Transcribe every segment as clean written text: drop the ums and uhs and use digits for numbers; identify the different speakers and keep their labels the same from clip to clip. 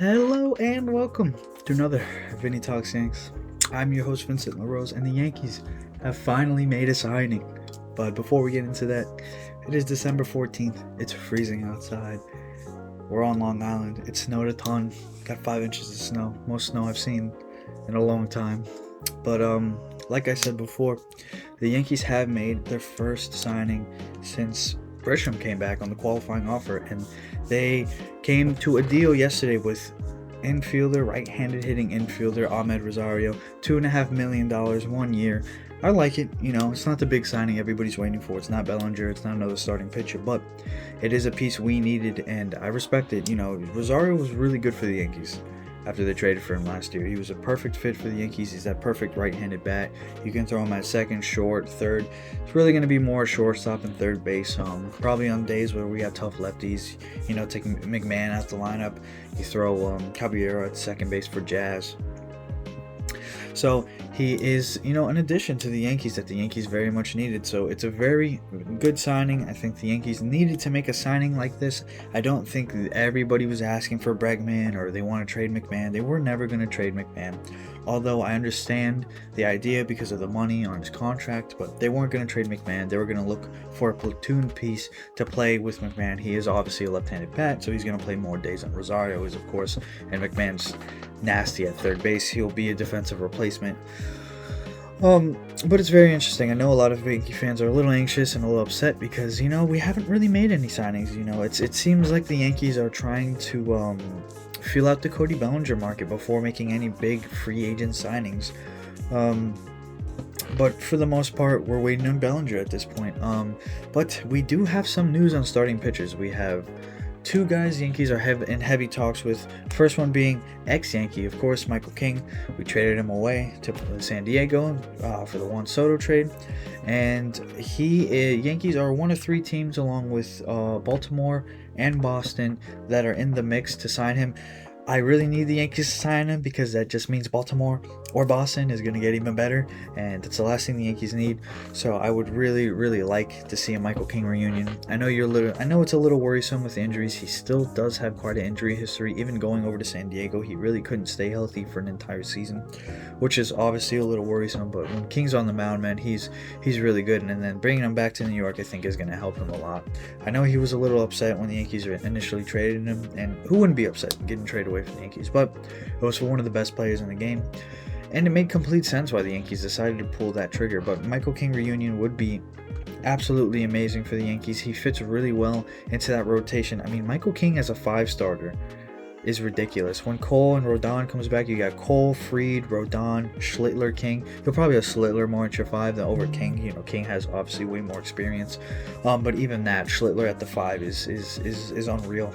Speaker 1: Hello and welcome to another Vinny Talks Yanks. I'm your host Vincent LaRose, and the Yankees have finally made a signing. But before we get into that, it is December 14th. It's freezing outside. We're on Long Island. It snowed a ton. Got 5 inches of snow. Most snow I've seen in a long time. But like I said before, the Yankees have made their first signing since Grisham came back on the qualifying offer, and they came to a deal yesterday with right-handed hitting infielder Ahmed Rosario, $2.5 million, 1 year. I like it. It's not the big signing everybody's waiting for. It's not Bellinger. It's not another starting pitcher, but it is a piece we needed, and I respect it. Rosario was really good for the Yankees after they traded for him last year. He was a perfect fit for the Yankees. He's that perfect right-handed bat. You can throw him at second, short, third. It's really going to be more shortstop and third base. Probably on days where we have tough lefties, taking McMahon out the lineup. You throw Caballero at second base for Jazz. So he is, an addition to the Yankees that the Yankees very much needed. So it's a very good signing. I think the Yankees needed to make a signing like this. I don't think everybody was asking for Bregman or they want to trade McMahon. They were never going to trade McMahon. Although I understand the idea because of the money on his contract, but they weren't going to trade McMahon. They were going to look for a platoon piece to play with McMahon. He is obviously a left-handed bat, so he's going to play more days than Rosario is, of course, and McMahon's nasty at third base. He'll be a defensive replacement. But it's very interesting. I know a lot of Yankee fans are a little anxious and a little upset because, we haven't really made any signings. It seems like the Yankees are trying to feel out the Cody Bellinger market before making any big free agent signings. But for the most part, we're waiting on Bellinger at this point. But we do have some news on starting pitchers. We have 2 guys the Yankees are in heavy talks with. First one being ex-Yankee, of course, Michael King. We traded him away to San Diego for the Juan Soto trade. And Yankees are one of 3 teams along with Baltimore and Boston that are in the mix to sign him. I really need the Yankees to sign him because that just means Baltimore or Boston is going to get even better, and it's the last thing the Yankees need. So I would really, really like to see a Michael King reunion. I know it's a little worrisome with the injuries. He still does have quite an injury history. Even going over to San Diego, he really couldn't stay healthy for an entire season, which is obviously a little worrisome. But when King's on the mound, man, he's really good, and then bringing him back to New York, I think, is going to help him a lot. I know he was a little upset when the Yankees initially traded him, and who wouldn't be upset getting traded away from the Yankees? But it was for one of the best players in the game. And it made complete sense why the Yankees decided to pull that trigger. But Michael King reunion would be absolutely amazing for the Yankees. He fits really well into that rotation. I mean, Michael King as a 5-starter is ridiculous. When Cole and Rodon comes back, you got Cole, Fried, Rodon, Schlittler, King. You'll probably have Schlittler more at your 5 than over King. King has obviously way more experience. But even that, Schlittler at the 5 is unreal.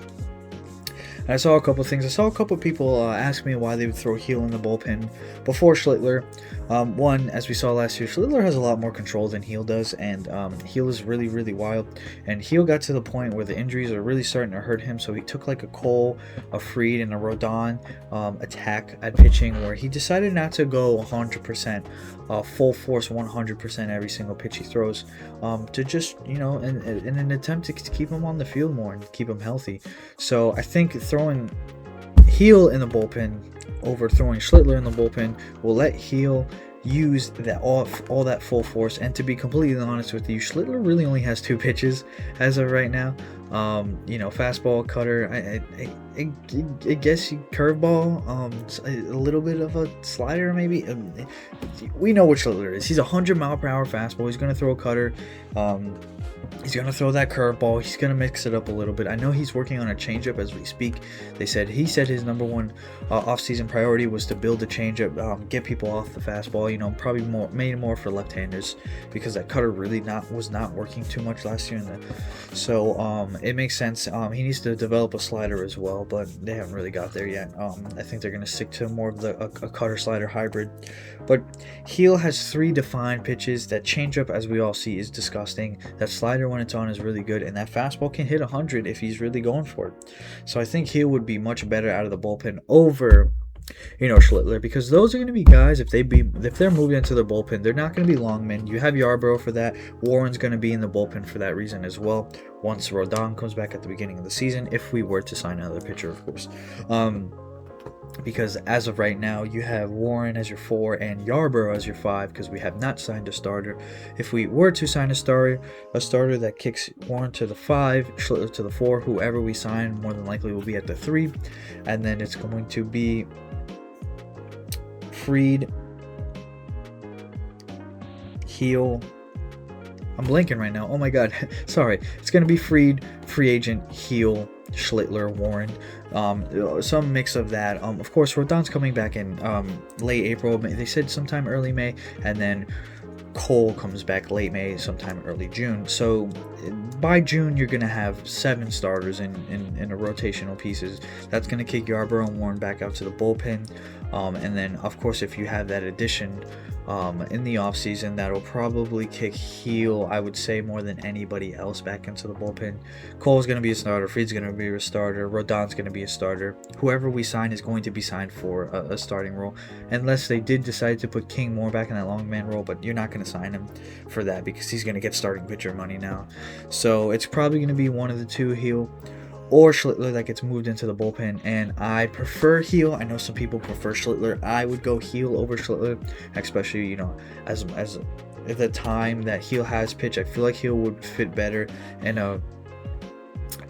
Speaker 1: I saw a couple things. I saw a couple people ask me why they would throw Heel in the bullpen before Schlittler. One, as we saw last year, Schlittler has a lot more control than Heel does, and Heel is really, really wild. And Heel got to the point where the injuries are really starting to hurt him, so he took like a Cole, a Fried, and a Rodon attack at pitching, where he decided not to go 100%, full force 100% every single pitch he throws, to just, in an attempt to keep him on the field more and keep him healthy. So I think throwing Heel in the bullpen over throwing Schlittler in the bullpen will let Heel use that all that full force. And to be completely honest with you, Schlittler really only has 2 pitches as of right now. Fastball, cutter, I guess curveball, a little bit of a slider maybe. We know what Schlittler is. He's a 100-mile-per-hour fastball. He's going to throw a cutter. He's going to throw that curveball. He's going to mix it up a little bit. I know he's working on a changeup as we speak. He said his number one off-season priority was to build a changeup, get people off the fastball. Probably made more for left-handers because that cutter really was not working too much last year. So it makes sense. He needs to develop a slider as well, but they haven't really got there yet. I think they're going to stick to more of a cutter-slider hybrid. But Heel has 3 defined pitches. That changeup, as we all see, is disgusting. That slider, when it's on, is really good, and that fastball can hit 100 if he's really going for it. So I think Heel would be much better out of the bullpen over Schlittler, because those are going to be guys, if they're moved into the bullpen, they're not going to be long men. You have Yarbrough for that. Warren's going to be in the bullpen for that reason as well, once Rodon comes back at the beginning of the season, if we were to sign another pitcher, of course. because as of right now, you have Warren as your 4 and Yarborough as your 5, because we have not signed a starter. If we were to sign a starter that kicks Warren to the 5, Schlittler to the 4, whoever we sign more than likely will be at the 3, and then it's going to be Fried, Heel. I'm blanking right now. Oh my god. Sorry. It's going to be Fried, free agent, Heel, Schlittler, Warren. Some mix of that. Of course, Rodon's coming back in late April. They said sometime early May, and then Cole comes back late May, sometime early June. So by June, you're going to have 7 starters in a rotational pieces. That's going to kick Yarborough and Warren back out to the bullpen. And then, of course, if you have that addition in the offseason, that'll probably kick Heel, I would say, more than anybody else back into the bullpen. Cole's going to be a starter. Fried's going to be a starter. Rodon's going to be a starter. Whoever we sign is going to be signed for a starting role, unless they did decide to put King more back in that long man role, but you're not going to sign him for that because he's going to get starting pitcher money now. So it's probably going to be one of the two, Heel or Schlittler, that gets moved into the bullpen, and I prefer Heel. I know some people prefer Schlittler. I would go Heel over Schlittler, especially, you know, as at the time that Heel has pitched. I feel like Heel would fit better in a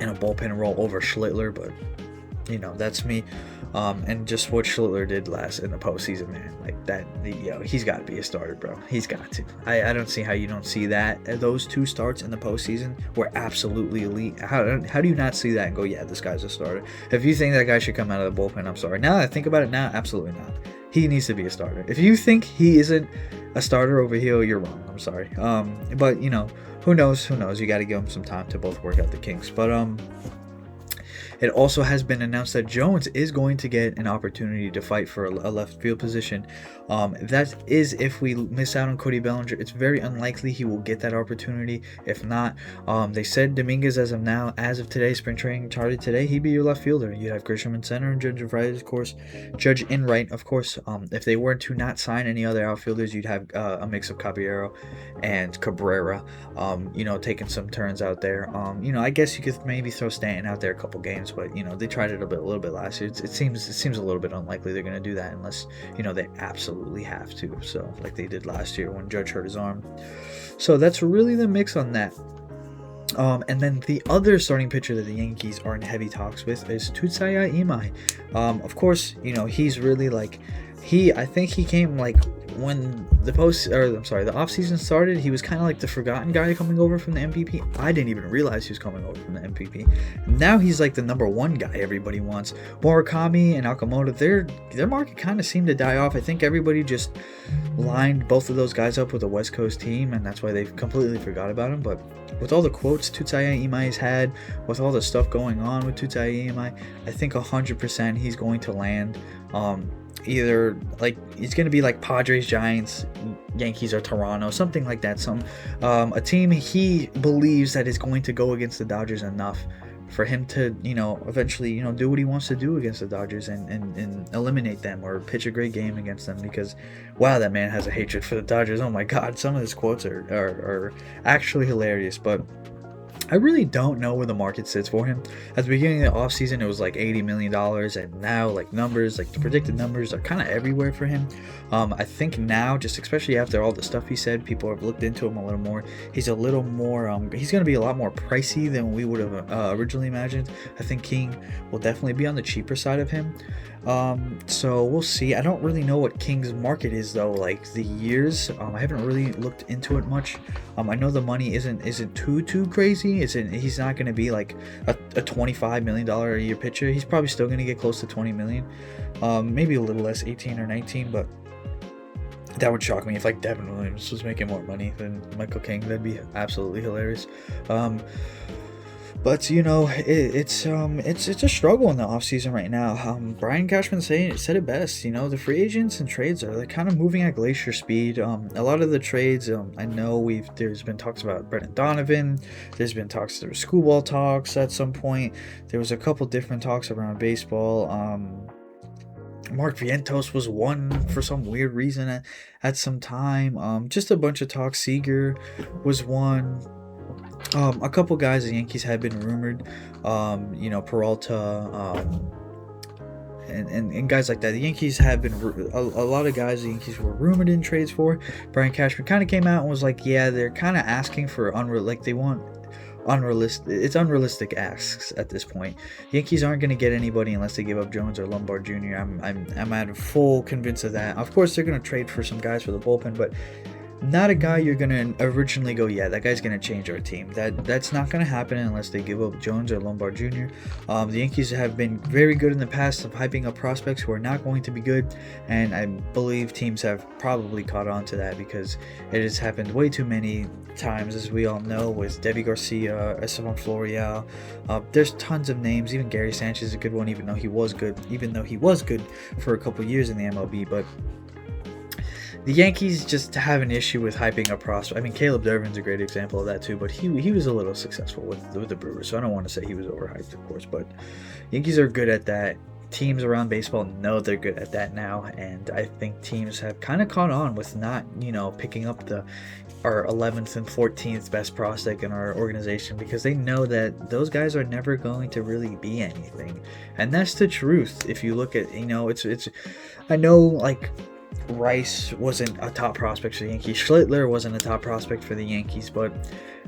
Speaker 1: bullpen role over Schlittler, but you know, that's me. And just what Schlittler did last in the postseason, man, like that, he's got to be a starter, bro. He's got to. I don't see how you don't see that. Those 2 starts in the postseason were absolutely elite. How do you not see that and go, yeah, this guy's a starter? If you think that guy should come out of the bullpen, I'm sorry. Now that I think about it now, absolutely not. He needs to be a starter. If you think he isn't a starter over Heel, you're wrong. I'm sorry. But you know, who knows? You got to give him some time to both work out the kinks. But it also has been announced that Jones is going to get an opportunity to fight for a left field position. That is if we miss out on Cody Bellinger. It's very unlikely he will get that opportunity. If not, they said Dominguez as of today, spring training started today, he'd be your left fielder. You'd have Grisham in center and Judge in right, of course. If they were to not sign any other outfielders, you'd have a mix of Caballero and Cabrera, taking some turns out there. I guess you could maybe throw Stanton out there a couple games, but they tried it a little bit last year. It seems a little bit unlikely they're going to do that unless they absolutely have to. So like they did last year when Judge hurt his arm. So that's really the mix on that. And then the other starting pitcher that the Yankees are in heavy talks with is Tutsaya Imai. Of course, he's really I think he came when the offseason started. He was kind of like the forgotten guy coming over from the MVP. I didn't even realize he was coming over from the MVP. Now he's like the number 1 guy everybody wants. Murakami and Okamoto, their market kind of seemed to die off. I think everybody just lined both of those guys up with a West Coast team, and that's why they completely forgot about him. But with all the quotes Tutsaya Imai's had, with all the stuff going on with Tutsaya Imai, I think 100% he's going to land. Either it's going to be like Padres, Giants, Yankees, or Toronto, something like that. A team he believes that is going to go against the Dodgers enough for him to eventually do what he wants to do against the Dodgers and eliminate them or pitch a great game against them, because wow, that man has a hatred for the Dodgers. Oh my god, some of his quotes are actually hilarious. But I really don't know where the market sits for him. At the beginning of the offseason, it was like $80 million, and now the predicted numbers are kind of everywhere for him. I think now, just especially after all the stuff he said, people have looked into him a little more. He's a little more, he's going to be a lot more pricey than we would have originally imagined. I think King will definitely be on the cheaper side of him. So we'll see. I don't really know what King's market is though, like the years. I haven't really looked into it much. I know the money isn't too crazy. He's not going to be like a $25 million a year pitcher. He's probably still going to get close to $20 million. Maybe a little less, 18 or 19, but that would shock me if Devin Williams was making more money than Michael King. That'd be absolutely hilarious. But it's a struggle in the offseason right now. Brian Cashman said it best. The free agents and trades are kind of moving at glacier speed. A lot of the trades, I know there's been talks about Brendan Donovan. There were schoolball talks at some point. There was a couple different talks around baseball. Mark Vientos was one for some weird reason at some time. Just a bunch of talks. Seager was one. A couple guys the Yankees had been rumored, Peralta, and guys like that. The Yankees have been a lot of guys the Yankees were rumored in trades for. Brian Cashman kind of came out and was like, yeah, they're kind of asking for they want unrealistic asks at this point. The Yankees aren't going to get anybody unless they give up Jones or Lombard Jr. I'm at full convinced of that. Of course, they're going to trade for some guys for the bullpen, but not a guy you're going to originally go, yeah, that guy's going to change our team. That's not going to happen unless they give up Jones or Lombard Jr. The Yankees have been very good in the past of hyping up prospects who are not going to be good, and I believe teams have probably caught on to that because it has happened way too many times, as we all know, with Debbie Garcia, Esteban Florial. There's tons of names. Even Gary Sanchez is a good one, even though he was good for a couple years in the MLB, but the Yankees just have an issue with hyping up prospects. I mean, Caleb Durbin's a great example of that too, but he was a little successful with the Brewers, so I don't want to say he was overhyped, of course, but Yankees are good at that. Teams around baseball know they're good at that now, and I think teams have kind of caught on with not, picking up our 11th and 14th best prospect in our organization because they know that those guys are never going to really be anything, and that's the truth. If you look at, it's I know, like, Rice wasn't a top prospect for the Yankees. Schlittler wasn't a top prospect for the Yankees, but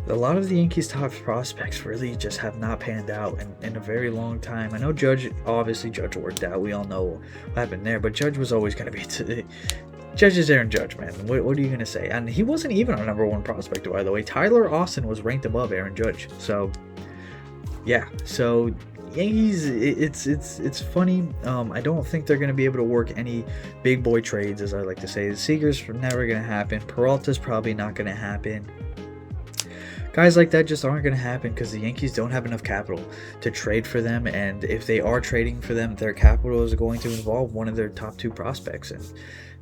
Speaker 1: a lot of the Yankees' top prospects really just have not panned out in a very long time. I know Judge worked out. We all know what happened there, but Judge was always going to be... Judge is Aaron Judge, man. What are you going to say? And he wasn't even our number one prospect, by the way. Tyler Austin was ranked above Aaron Judge. So, yeah. So... Yankees, it's funny. I don't think they're going to be able to work any big boy trades, as I like to say. The Seager's never going to happen. Peralta's probably not going to happen. Guys like that just aren't going to happen because the Yankees don't have enough capital to trade for them, and if they are trading for them, their capital is going to involve one of their top two prospects, and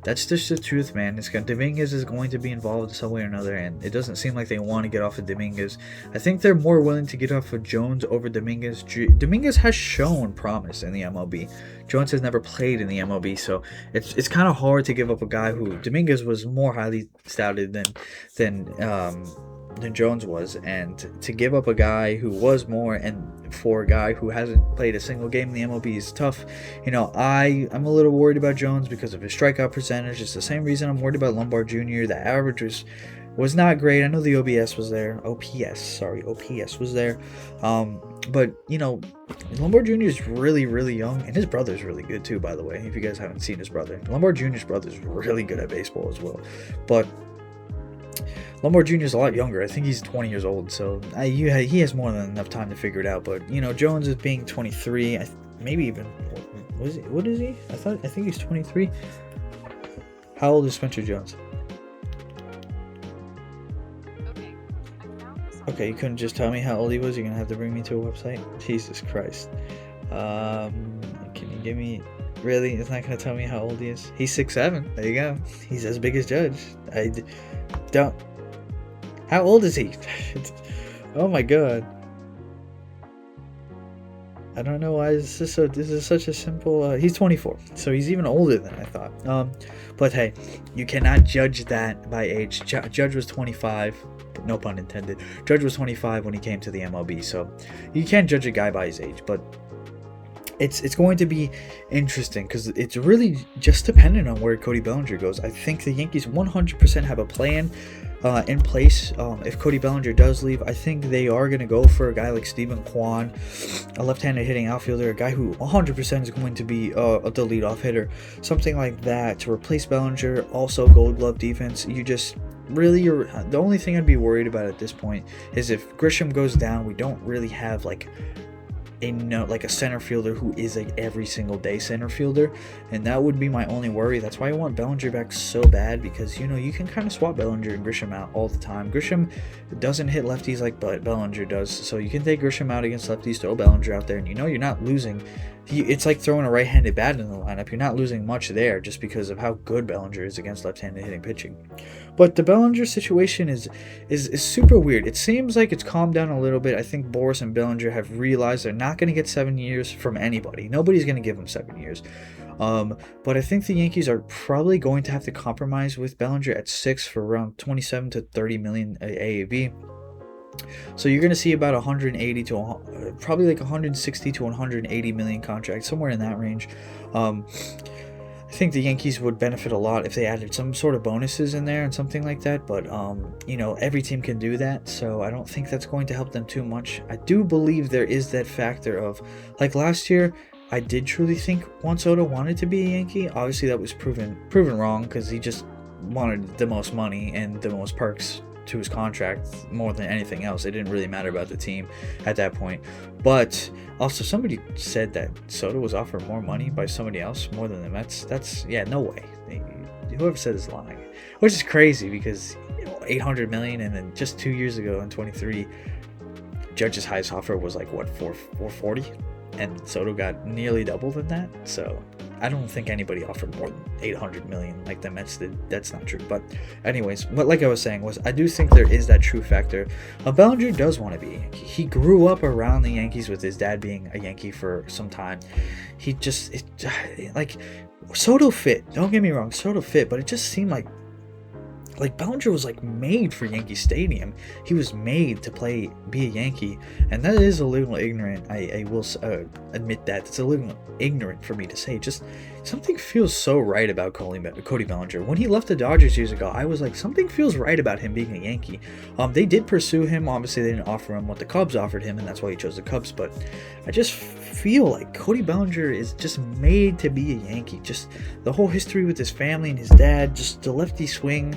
Speaker 1: that's just the truth, man. Dominguez is going to be involved in some way or another, and it doesn't seem like they want to get off of Dominguez. I think they're more willing to get off of Jones over Dominguez. Dominguez has shown promise in the MLB. Jones has never played in the MLB, so it's kind of hard to give up a guy who Dominguez was more highly touted than Jones was, and to give up a guy who was more, and for a guy who hasn't played a single game in the MLB is tough. I'm a little worried about Jones because of his strikeout percentage. It's the same reason I'm worried about Lombard Jr. The average was not great. I know the OPS was there. OPS was there. But Lombard Jr. is really, really young, and his brother's really good too, by the way. If you guys haven't seen his brother, Lombard Jr.'s brother is really good at baseball as well. But Lombard Jr. is a lot younger. I think he's 20 years old, so he has more than enough time to figure it out. But Jones is being 23, maybe even what is he? I think he's 23. How old is Spencer Jones? Okay, you couldn't just tell me how old he was. You're gonna have to bring me to a website. Jesus Christ. Can you give me? Really? It's not gonna tell me how old he is. He's 6'7". There you go. He's as big as Judge. I don't. How old is he? Oh my god. I don't know why this is such a simple... he's 24, so he's even older than I thought. But hey, you cannot judge that by age. Judge was 25, no pun intended. Judge was 25 when he came to the MLB, so you can't judge a guy by his age, but it's going to be interesting because it's really just dependent on where Cody Bellinger goes. I think the Yankees 100% have a plan in place. If Cody Bellinger does leave, I think they are going to go for a guy like Stephen Kwan, a left-handed hitting outfielder, a guy who 100% is going to be the leadoff hitter, something like that to replace Bellinger. Also, Gold Glove defense. The only thing I'd be worried about at this point is if Grisham goes down, we don't really have a center fielder who is every single day center fielder, and that would be my only worry. That's why I want Bellinger back so bad, because you can kind of swap Bellinger and Grisham out all the time. Grisham doesn't hit lefties like Bellinger does, so you can take Grisham out against lefties, throw Bellinger out there, and you're not losing. It's like throwing a right-handed bat in the lineup. You're not losing much there just because of how good Bellinger is against left-handed hitting pitching. But the Bellinger situation is super weird. It seems like it's calmed down a little bit. I think Boris and Bellinger have realized they're not going to get 7 years from anybody. Nobody's going to give them 7 years. But I think the Yankees are probably going to have to compromise with Bellinger at 6 for around 27 to 30 million AAV. So you're going to see about 180 to probably like 160 to 180 million contracts, somewhere in that range. I think the Yankees would benefit a lot if they added some sort of bonuses in there and something like that, but every team can do that, so I don't think that's going to help them too much. I do believe there is that factor of, like last year, I did truly think Juan Soto wanted to be a Yankee. Obviously that was proven wrong, because he just wanted the most money and the most perks to his contract more than anything else. It didn't really matter about the team at that point. But also, somebody said that Soto was offered more money by somebody else more than the Mets. That's no way. Whoever said is lying, which is crazy, because $800 million, and then just 2 years ago in 23, Judge's highest offer was like what, 440, and Soto got nearly double than that. So I don't think anybody offered more than $800 million like the Mets did. That's not true. But anyways, what like I was saying was, I do think there is that true factor. Bellinger does want to be a Yankee. He grew up around the Yankees with his dad being a Yankee for some time. He just, like, Soto fit. Don't get me wrong, Soto fit, but it just seemed like Bellinger was like made for Yankee Stadium. He was made to be a Yankee, and that is a little ignorant. I will admit that it's a little ignorant for me to say. Just something feels so right about Cody Bellinger. When he left the Dodgers years ago, I was like, something feels right about him being a Yankee. They did pursue him. Obviously, they didn't offer him what the Cubs offered him, and that's why he chose the Cubs. But I just feel like Cody Bellinger is just made to be a Yankee. Just the whole history with his family and his dad, just the lefty swing,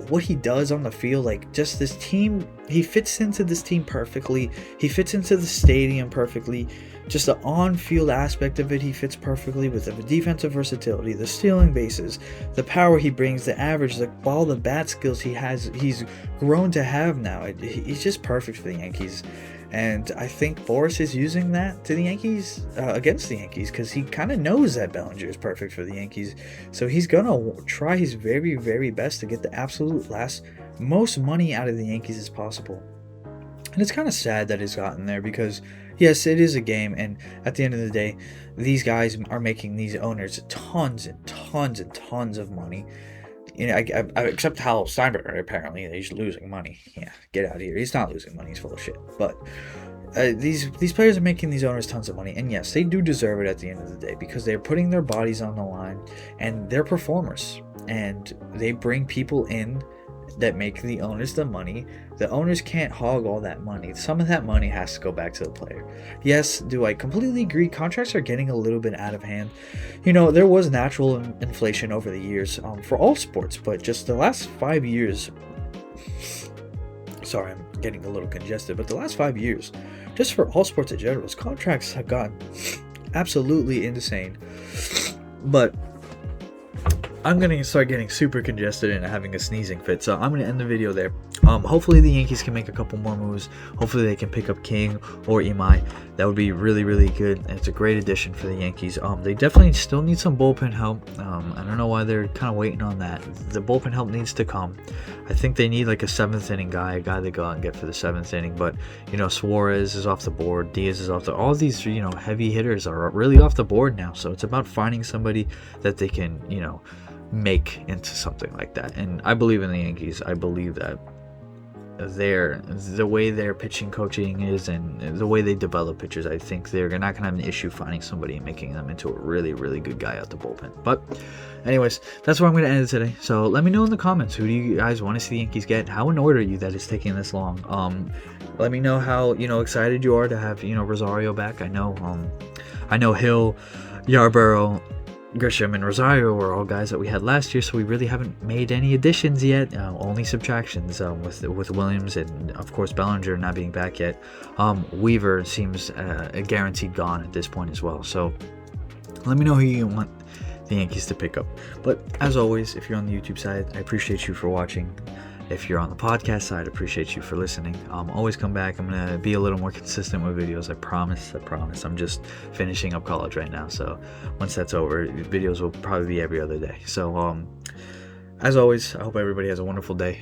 Speaker 1: what he does on the field, like just this team, he fits into this team perfectly. He fits into the stadium perfectly. Just the on-field aspect of it, he fits perfectly with the defensive versatility, the stealing bases, the power he brings, the average, all the bat skills he has, he's grown to have now. He's just perfect for the Yankees. And I think Boris is using that to the Yankees, against the Yankees, because he kind of knows that Bellinger is perfect for the Yankees. So he's going to try his very, very best to get the absolute most money out of the Yankees as possible. And it's kind of sad that it's gotten there, because yes, it is a game, and at the end of the day, these guys are making these owners tons and tons and tons of money. Except Hal Steinbrenner, apparently he's losing money. Yeah, get out of here. He's not losing money. He's full of shit. But these players are making these owners tons of money, and yes, they do deserve it at the end of the day, because they're putting their bodies on the line, and they're performers, and they bring people in that make the owners the money. The owners can't hog all that money. Some of that money has to go back to the player. Yes, do I completely agree? Contracts are getting a little bit out of hand. There was natural inflation over the years for all sports, but just the last 5 years. Sorry, I'm getting a little congested, but the last 5 years, just for all sports in general, contracts have gotten absolutely insane. But I'm going to start getting super congested and having a sneezing fit, so I'm going to end the video there. Hopefully the Yankees can make a couple more moves. Hopefully they can pick up King or Imai. That would be really, really good. And it's a great addition for the Yankees. They definitely still need some bullpen help. I don't know why they're kind of waiting on that. The bullpen help needs to come. I think they need like a 7th inning guy, a guy they go out and get for the 7th inning. But, Suarez is off the board. Diaz is off the board. All these, heavy hitters are really off the board now. So it's about finding somebody that they can, make into something like that. And I believe in the Yankees. I believe that the way their pitching coaching is and the way they develop pitchers, I think they're not going to have an issue finding somebody and making them into a really, really good guy out the bullpen. But anyways, that's where I'm going to end it today. So let me know in the comments, who do you guys want to see the Yankees get? How annoyed are you that it's taking this long? Let me know how excited you are to have Rosario back. I know Hill, Yarborough, Grisham, and Rosario were all guys that we had last year, so we really haven't made any additions yet, only subtractions with Williams and of course Bellinger not being back yet. Weaver seems a guaranteed gone at this point as well, so let me know who you want the Yankees to pick up. But as always, if you're on the YouTube side, I appreciate you for watching. If you're on the podcast side, I appreciate you for listening. Always come back. I'm going to be a little more consistent with videos. I promise. I'm just finishing up college right now. So once that's over, videos will probably be every other day. So as always, I hope everybody has a wonderful day,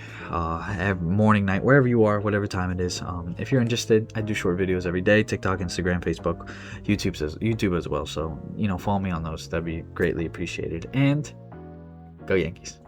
Speaker 1: morning, night, wherever you are, whatever time it is. If you're interested, I do short videos every day, TikTok, Instagram, Facebook, YouTube as well. So, follow me on those. That'd be greatly appreciated. And go Yankees.